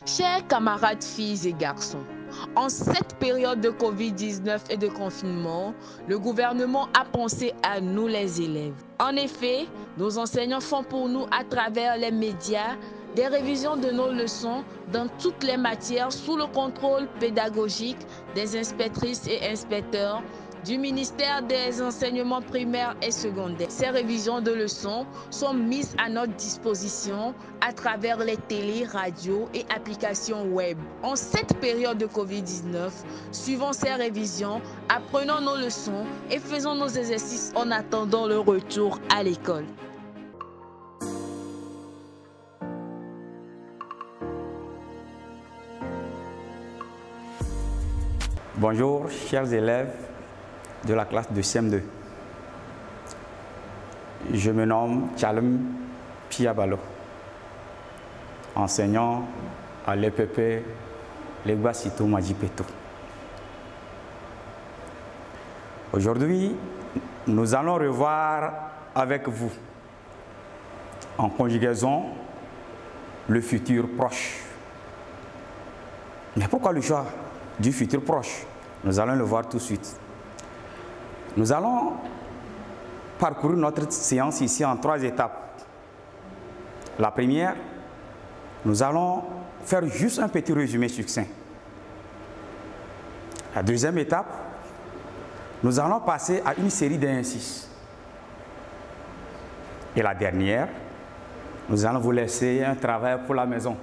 Chers camarades filles et garçons, en cette période de Covid-19 et de confinement, le gouvernement a pensé à nous les élèves. En effet, nos enseignants font pour nous à travers les médias des révisions de nos leçons dans toutes les matières sous le contrôle pédagogique des inspectrices et inspecteurs du ministère des enseignements primaires et secondaires. Ces révisions de leçons sont mises à notre disposition à travers les télés, radios et applications web. En cette période de Covid-19, suivons ces révisions, apprenons nos leçons et faisons nos exercices en attendant le retour à l'école. Bonjour, chers élèves de la classe de CM2. Je me nomme Tchalem Piabalo, enseignant à l'EPP Legba-Sito Majipeto. Aujourd'hui, nous allons revoir avec vous, en conjugaison, le futur proche. Mais pourquoi le choix du futur proche? Nous allons le voir tout de suite. Nous allons parcourir notre séance ici en 3 étapes. La première, nous allons faire juste un petit résumé succinct. La deuxième étape, nous allons passer à une série d'exercices. Et la dernière, nous allons vous laisser un travail pour la maison.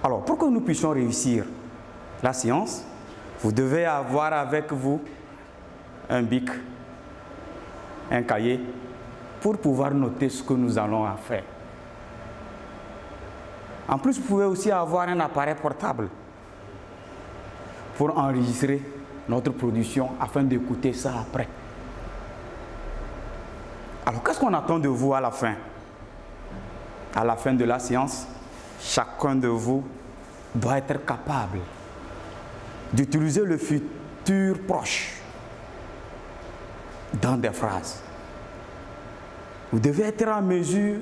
Alors, pour que nous puissions réussir la séance, vous devez avoir avec vous un bic, un cahier, pour pouvoir noter ce que nous allons faire. En plus, vous pouvez aussi avoir un appareil portable pour enregistrer notre production afin d'écouter ça après. Alors, qu'est-ce qu'on attend de vous à la fin? À la fin de la séance, chacun de vous doit être capable d'utiliser le futur proche dans des phrases. Vous devez être en mesure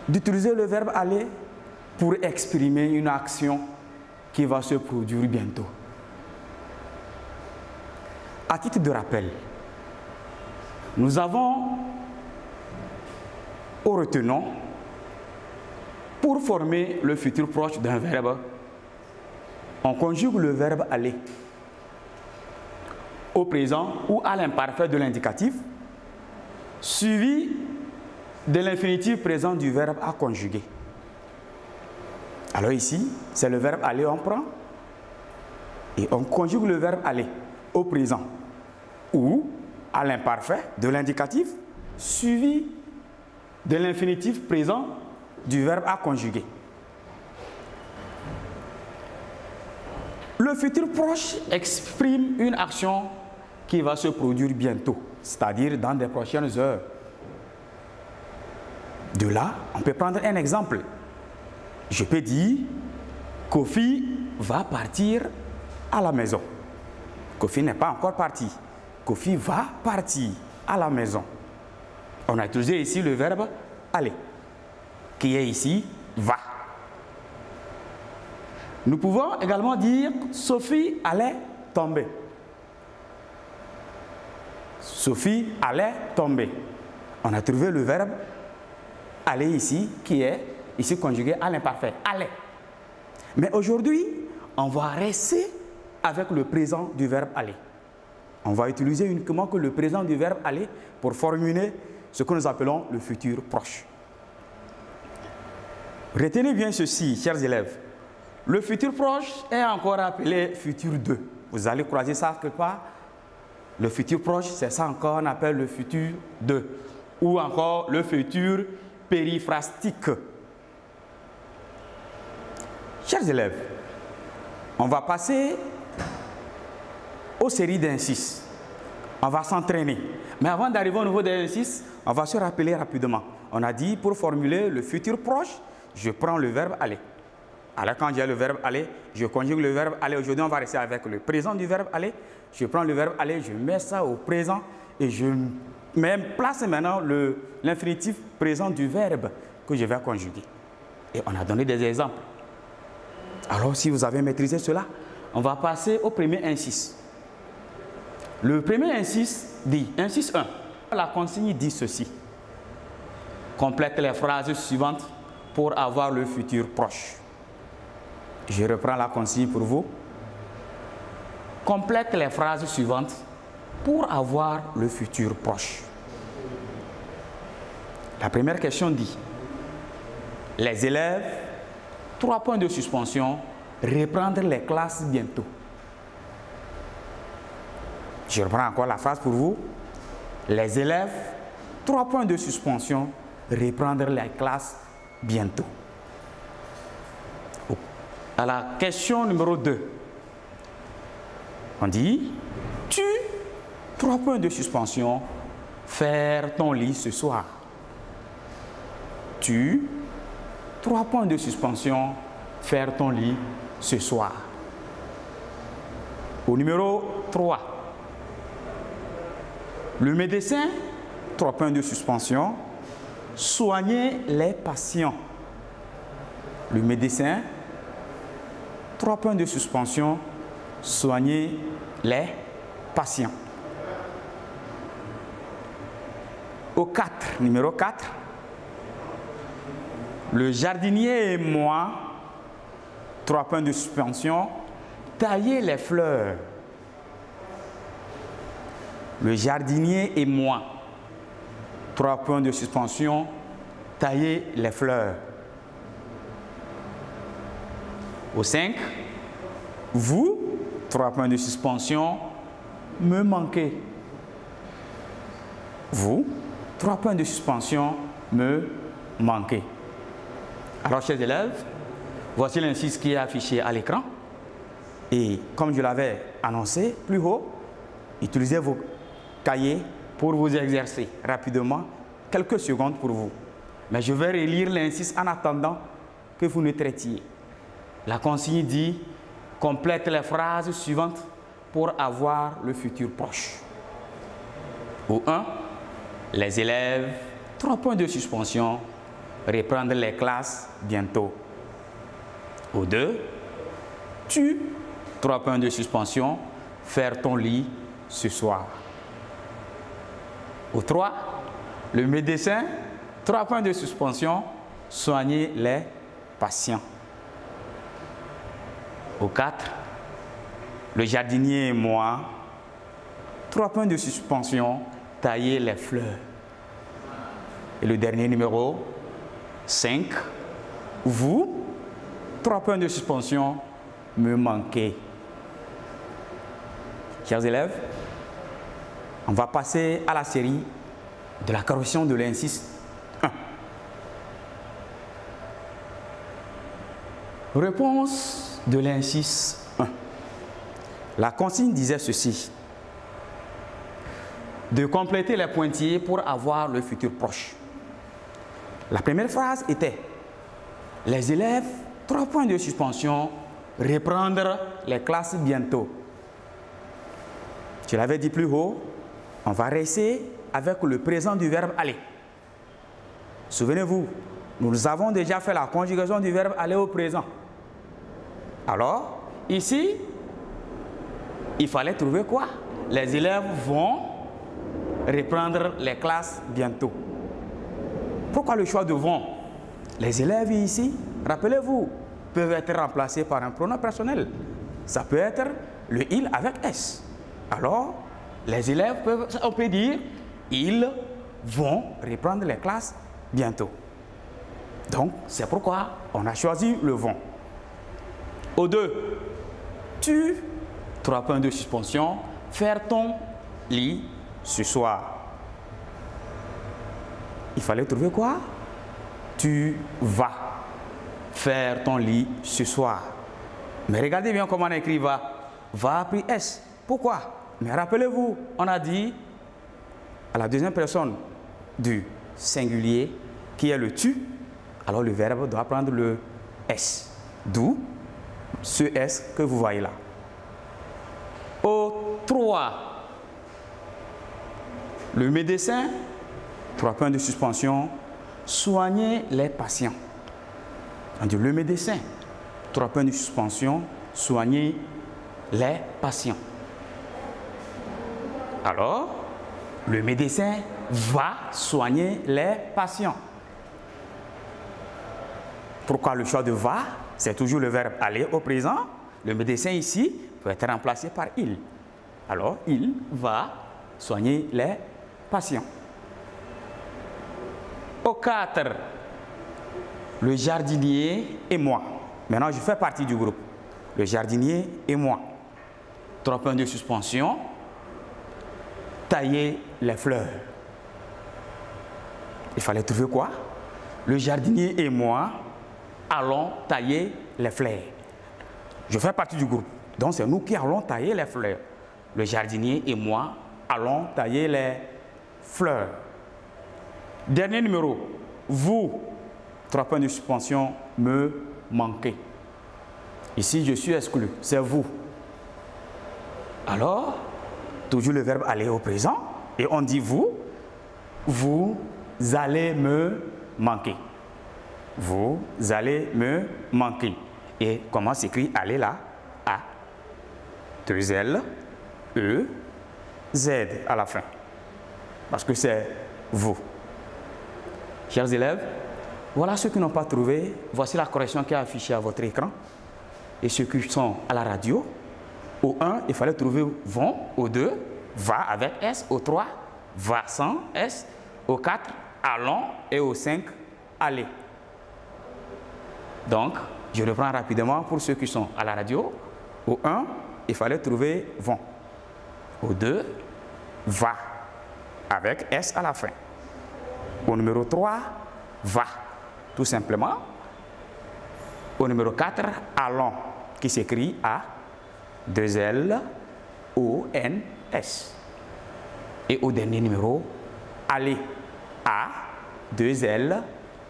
d'utiliser le verbe aller pour exprimer une action qui va se produire bientôt. À titre de rappel, nous avons au retenant, pour former le futur proche d'un verbe, on conjugue le verbe aller au présent ou à l'imparfait de l'indicatif, suivi de l'infinitif présent du verbe à conjuguer. Alors ici, c'est le verbe aller, on prend et on conjugue le verbe aller au présent ou à l'imparfait de l'indicatif, suivi de l'infinitif présent du verbe à conjuguer. Le futur proche exprime une action qui va se produire bientôt, c'est-à-dire dans des prochaines heures. De là, on peut prendre un exemple. Je peux dire, Kofi va partir à la maison. Kofi n'est pas encore parti. Kofi va partir à la maison. On a utilisé ici le verbe aller, qui est ici va. Nous pouvons également dire Sophie allait tomber. Sophie allait tomber. On a trouvé le verbe aller ici, qui est ici conjugué à l'imparfait, allait. Mais aujourd'hui, on va rester avec le présent du verbe aller. On va utiliser uniquement que le présent du verbe aller pour formuler ce que nous appelons le futur proche. Retenez bien ceci, chers élèves. Le futur proche est encore appelé futur 2. Vous allez croiser ça quelque part. Le futur proche, c'est ça encore, on appelle le futur 2. Ou encore le futur périphrastique. Chers élèves, on va passer aux séries d'exercices. On va s'entraîner. Mais avant d'arriver au niveau des exercices, on va se rappeler rapidement. On a dit, pour formuler le futur proche, je prends le verbe aller. Alors quand j'ai le verbe aller, je conjugue le verbe aller. Aujourd'hui, on va rester avec le présent du verbe aller. Je prends le verbe aller, je mets ça au présent et je place maintenant l'infinitif présent du verbe que je vais conjuguer. Et on a donné des exemples. Alors, si vous avez maîtrisé cela, on va passer au premier indice. Le premier indice dit, indice 1, la consigne dit ceci. Complète les phrases suivantes pour avoir le futur proche. Je reprends la consigne pour vous. Complète les phrases suivantes pour avoir le futur proche. La première question dit, les élèves, 3 points de suspension, reprendre les classes bientôt. Je reprends encore la phrase pour vous. Les élèves, 3 points de suspension, reprendre les classes bientôt. À la question numéro 2, on dit, tu, 3 points de suspension, faire ton lit ce soir. Tu, 3 points de suspension, faire ton lit ce soir. Au numéro 3, le médecin, 3 points de suspension, soigner les patients. Le médecin, 3 points de suspension, soigner les patients. Au 4, numéro 4, le jardinier et moi, 3 points de suspension, tailler les fleurs. Le jardinier et moi, 3 points de suspension, tailler les fleurs. Au 5, vous, 3 points de suspension, me manquez. Vous, 3 points de suspension, me manquez. Alors, chers élèves, voici l'indice qui est affiché à l'écran. Et comme je l'avais annoncé plus haut, utilisez vos cahiers pour vous exercer rapidement, quelques secondes pour vous. Mais je vais relire l'indice en attendant que vous ne traitiez. La consigne dit, complète les phrases suivantes pour avoir le futur proche. Au 1, les élèves, 3 points de suspension, reprendre les classes bientôt. Au 2, tu, 3 points de suspension, faire ton lit ce soir. Au 3, le médecin, 3 points de suspension, soigner les patients. Au 4, le jardinier et moi, 3 points de suspension, tailler les fleurs. Et le dernier numéro, 5, vous, 3 points de suspension, me manquez. Chers élèves, on va passer à la série de la correction de l'indice 1. Réponse de l'indice 1. La consigne disait ceci. De compléter les pointillés pour avoir le futur proche. La première phrase était « Les élèves, 3 points de suspension, reprendre les classes bientôt ». Je l'avais dit plus haut, on va rester avec le présent du verbe aller. Souvenez-vous, nous avons déjà fait la conjugaison du verbe aller au présent. Alors, ici, il fallait trouver quoi? Les élèves vont reprendre les classes bientôt. Pourquoi le choix de vont? Les élèves ici, rappelez-vous, peuvent être remplacés par un pronom personnel. Ça peut être le il avec S. Alors, les élèves peuvent, on peut dire, ils vont reprendre les classes bientôt. Donc, c'est pourquoi on a choisi le vont. Au 2, tu, 3 points de suspension, faire ton lit ce soir. Il fallait trouver quoi? Tu vas faire ton lit ce soir. Mais regardez bien comment on écrit va. Va a pris S. Pourquoi? Mais rappelez-vous, on a dit à la deuxième personne du singulier qui est le tu, alors le verbe doit prendre le S. D'où ce S que vous voyez là. Au 3, le médecin, 3 points de suspension, soigner les patients. On dit le médecin, 3 points de suspension, soigner les patients. Alors, le médecin va soigner les patients. Pourquoi le choix de va? C'est toujours le verbe aller au présent. Le médecin ici peut être remplacé par il. Alors, il va soigner les patients. Au 4, le jardinier et moi. Maintenant, je fais partie du groupe. Le jardinier et moi. 3 points de suspension. Tailler les fleurs. Il fallait trouver quoi? Le jardinier et moi allons tailler les fleurs. Je fais partie du groupe. Donc, c'est nous qui allons tailler les fleurs. Le jardinier et moi allons tailler les fleurs. Dernier numéro. Vous, 3 points de suspension, me manquez. Ici, je suis exclu. C'est vous. Alors, toujours le verbe aller au présent. Et on dit vous. Vous allez me manquer. Vous allez me manquer. Et comment s'écrit aller là? A. 2 L, E, Z à la fin. Parce que c'est vous. Chers élèves, voilà ceux qui n'ont pas trouvé. Voici la correction qui est affichée à votre écran. Et ceux qui sont à la radio. Au 1, il fallait trouver vont. Au 2, va avec S. Au 3, va sans S. Au 4, allons. Et au 5, aller. Donc, je reprends rapidement pour ceux qui sont à la radio. Au 1, il fallait trouver vont. Au 2, va avec S à la fin. Au numéro 3, va, tout simplement. Au numéro 4, allons, qui s'écrit A, 2 L, O, N, S. Et au dernier numéro, aller, A, 2 L,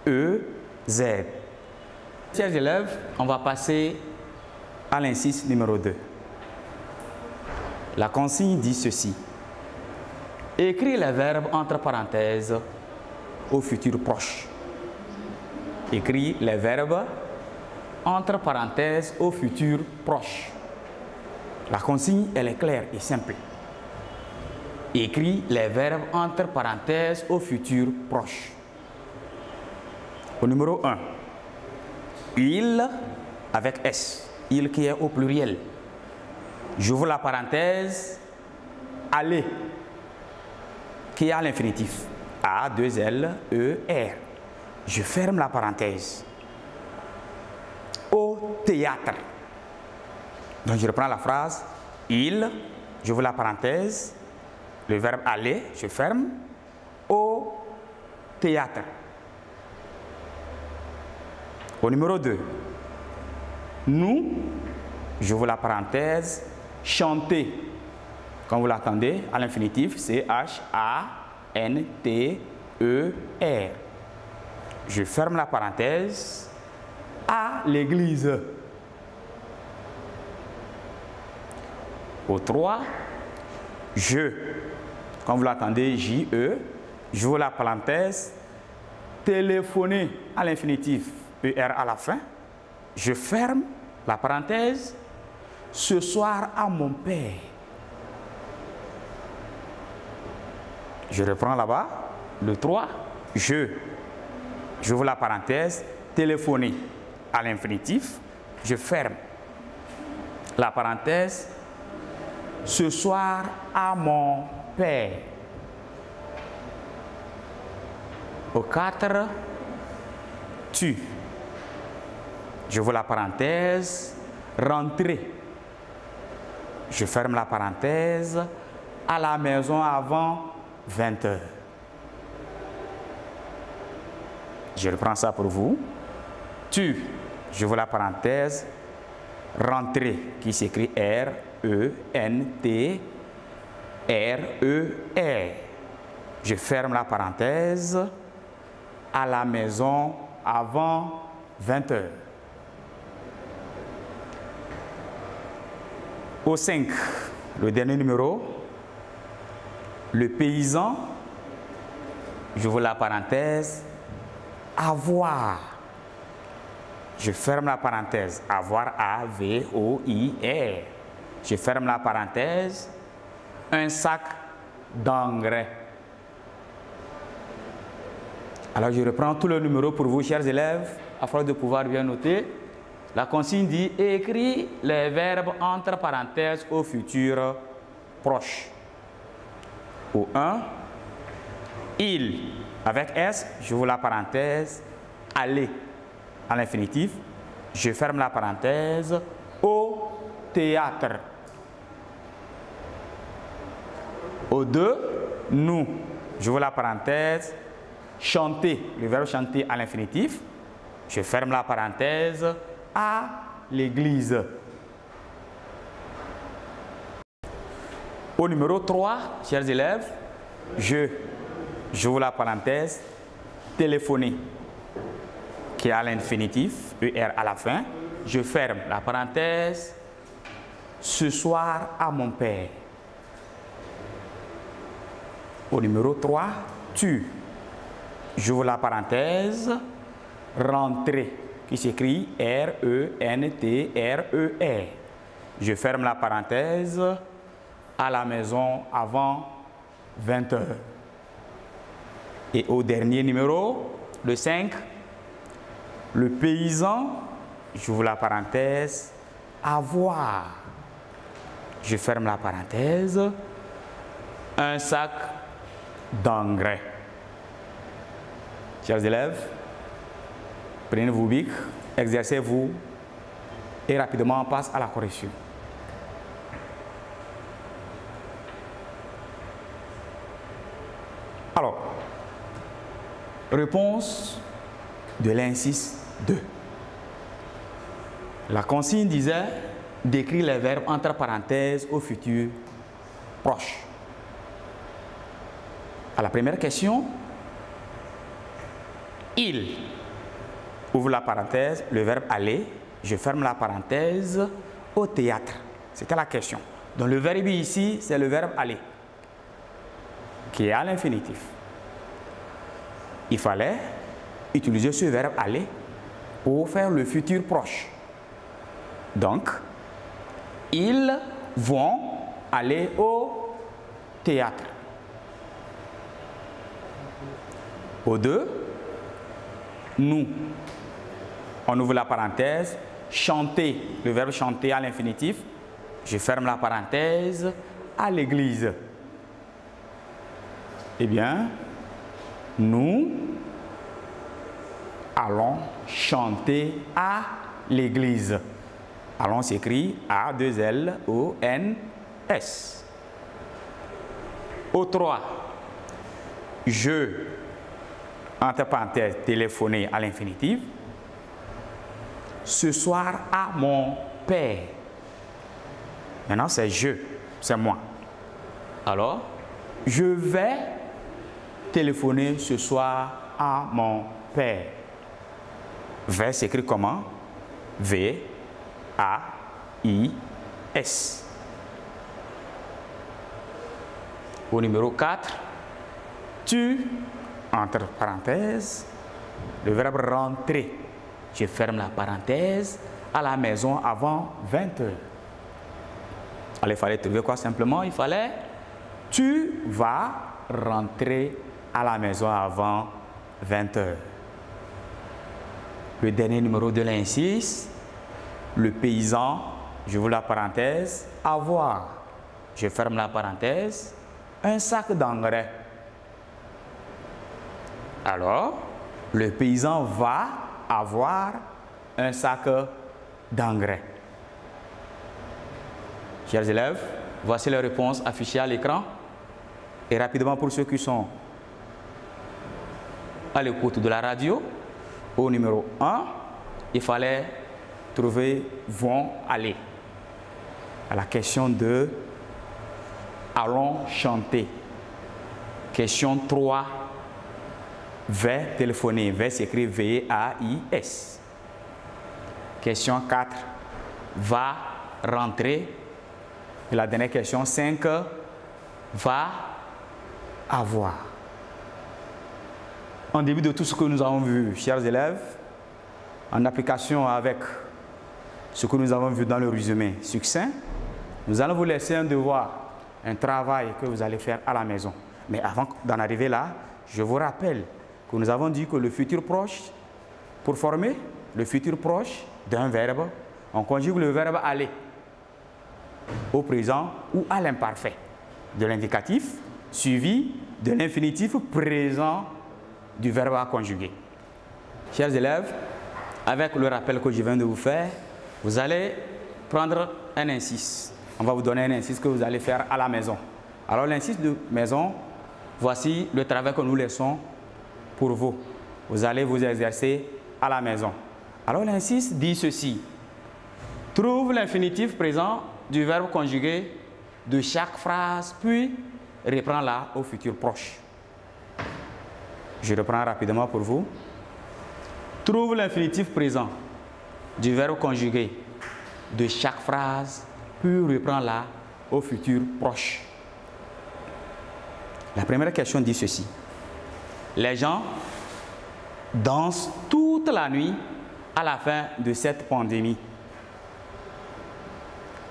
E, Z. Chers élèves, on va passer à l'inciso numéro 2. La consigne dit ceci. Écris les verbes entre parenthèses au futur proche. Écris les verbes entre parenthèses au futur proche. La consigne, elle est claire et simple. Écris les verbes entre parenthèses au futur proche. Au numéro 1, il avec S, il qui est au pluriel. J'ouvre la parenthèse, aller, qui est à l'infinitif. A, 2 L, E, R. Je ferme la parenthèse. Au théâtre. Donc je reprends la phrase. Il, j'ouvre la parenthèse. Le verbe aller, je ferme. Au théâtre. Au numéro 2. Nous, j'ouvre la parenthèse. Chanter. Comme vous l'attendez, à l'infinitif, c'est H-A-N-T-E-R. Je ferme la parenthèse. À l'église. Au 3, je. Comme vous l'attendez, J-E. J'ouvre la parenthèse. Téléphoner à l'infinitif, E-R à la fin. Je ferme la parenthèse. Ce soir à mon père. Je reprends là-bas. Le 3, je. J'ouvre la parenthèse. Téléphoner à l'infinitif. Je ferme la parenthèse. Ce soir à mon père. Au 4, tu. J'ouvre la parenthèse. Rentrer. Je ferme la parenthèse. À la maison avant 20 heures. Je reprends ça pour vous. Tu, j'ouvre la parenthèse. Rentrer, qui s'écrit R-E-N-T-R-E-R. Je ferme la parenthèse. À la maison avant 20 heures. Au 5, le dernier numéro, le paysan, j'ouvre la parenthèse, avoir. Je ferme la parenthèse. Avoir, A-V-O-I-R. Je ferme la parenthèse. Un sac d'engrais. Alors, je reprends tous les numéros pour vous, chers élèves, afin de pouvoir bien noter. La consigne dit « Écris les verbes entre parenthèses au futur proche ». Au 1, il, avec S, j'ouvre la parenthèse, aller à l'infinitif, je ferme la parenthèse, au théâtre. Au 2, nous, j'ouvre la parenthèse, chanter, le verbe chanter à l'infinitif, je ferme la parenthèse, à l'église. Au numéro 3, chers élèves, j'ouvre la parenthèse, téléphoner, qui est à l'infinitif, ER à la fin. Je ferme la parenthèse, ce soir à mon père. Au numéro 3, tu, j'ouvre la parenthèse, rentrer, qui s'écrit R-E-N-T-R-E-R. Je ferme la parenthèse, à la maison avant 20 h. Et au dernier numéro, le 5, le paysan, j'ouvre la parenthèse, avoir. Je ferme la parenthèse, un sac d'engrais. Chers élèves, prenez vos bics, exercez-vous et rapidement on passe à la correction. Alors, réponse de l'indice 2. La consigne disait d'écrire les verbes entre parenthèses au futur proche. À la première question, il, ouvre la parenthèse, le verbe aller, je ferme la parenthèse, au théâtre. C'était la question. Donc le verbe ici, c'est le verbe aller, qui est à l'infinitif. Il fallait utiliser ce verbe aller pour faire le futur proche. Donc, ils vont aller au théâtre. Au 2, nous, on ouvre la parenthèse, chanter, le verbe chanter à l'infinitif, je ferme la parenthèse, à l'église. Eh bien, nous allons chanter à l'église. Allons s'écrit A-2-L-O-N-S. Au 3, je, entre parenthèses, téléphoner à l'infinitif. Ce soir à mon père. Maintenant, c'est je, c'est moi. Alors, je vais téléphoner ce soir à mon père. V s'écrit comment? V-A-I-S. Au numéro 4, tu, entre parenthèses, le verbe rentrer. Je ferme la parenthèse, à la maison avant 20 h. Alors, il fallait trouver quoi simplement? Il fallait, tu vas rentrer à la maison avant 20 h. Le dernier numéro de l'indice, le paysan, j'ouvre la parenthèse, avoir. Je ferme la parenthèse, un sac d'engrais. Alors, le paysan va avoir un sac d'engrais. Chers élèves, voici les réponses affichées à l'écran. Et rapidement pour ceux qui sont à l'écoute de la radio, au numéro 1, il fallait trouver vont aller. À la question 2, allons chanter. Question 3, vais téléphoner. Vais s'écrit V-A-I-S. Question 4, va rentrer. Et la dernière question 5, va avoir. En début de tout ce que nous avons vu, chers élèves, en application avec ce que nous avons vu dans le résumé succinct, nous allons vous laisser un devoir, un travail que vous allez faire à la maison. Mais avant d'en arriver là, je vous rappelle que nous avons dit que le futur proche, pour former le futur proche d'un verbe, on conjugue le verbe aller au présent ou à l'imparfait de l'indicatif suivi de l'infinitif présent du verbe à conjuguer. Chers élèves, avec le rappel que je viens de vous faire, vous allez prendre un indice. On va vous donner un indice que vous allez faire à la maison. Alors l'indice de maison, voici le travail que nous laissons pour vous. Vous allez vous exercer à la maison. Alors l'indice dit ceci. Trouve l'infinitif présent du verbe conjugué de chaque phrase, puis reprends-la au futur proche. Je reprends rapidement pour vous. Trouve l'infinitif présent du verbe conjugué de chaque phrase, puis reprends-la au futur proche. La première question dit ceci. Les gens dansent toute la nuit à la fin de cette pandémie.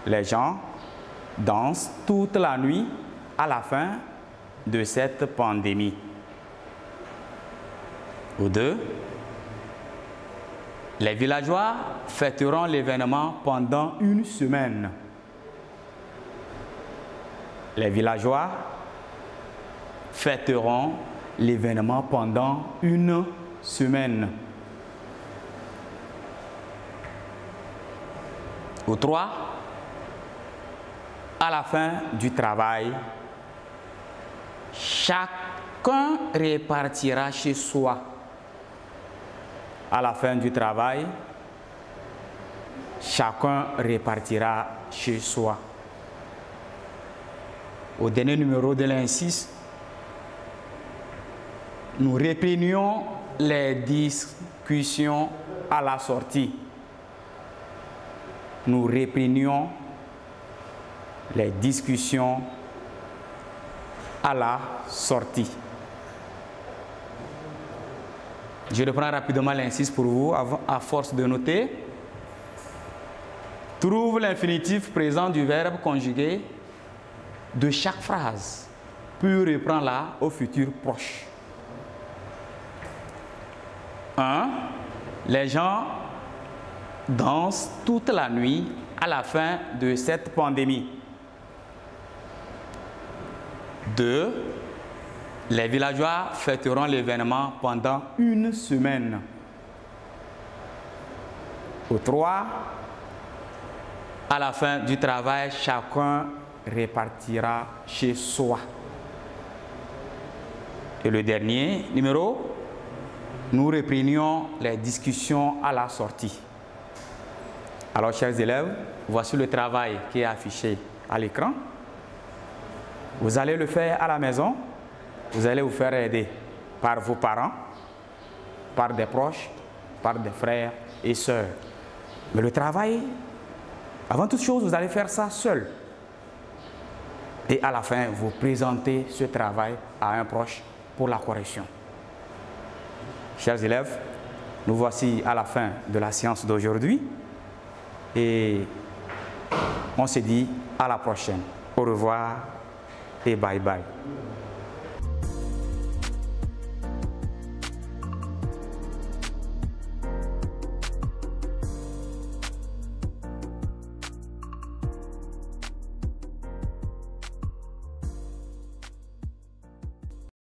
Les gens dansent toute la nuit à la fin de cette pandémie. Ou deux, les villageois fêteront l'événement pendant une semaine. Les villageois fêteront l'événement pendant une semaine. Ou trois, à la fin du travail, chacun repartira chez soi. À la fin du travail, chacun repartira chez soi. Au dernier numéro de l'indice, nous réprimions les discussions à la sortie. Nous réprimions les discussions à la sortie. Je reprends rapidement l'indice pour vous, à force de noter. Trouve l'infinitif présent du verbe conjugué de chaque phrase, puis reprends-la au futur proche. 1. Les gens dansent toute la nuit à la fin de cette pandémie. 2. Les villageois fêteront l'événement pendant une semaine. 3. À la fin du travail, chacun repartira chez soi. Et le dernier numéro, nous reprenions les discussions à la sortie. Alors, chers élèves, voici le travail qui est affiché à l'écran. Vous allez le faire à la maison. Vous allez vous faire aider par vos parents, par des proches, par des frères et sœurs. Mais le travail, avant toute chose, vous allez faire ça seul. Et à la fin, vous présentez ce travail à un proche pour la correction. Chers élèves, nous voici à la fin de la séance d'aujourd'hui. Et on se dit à la prochaine. Au revoir et bye bye.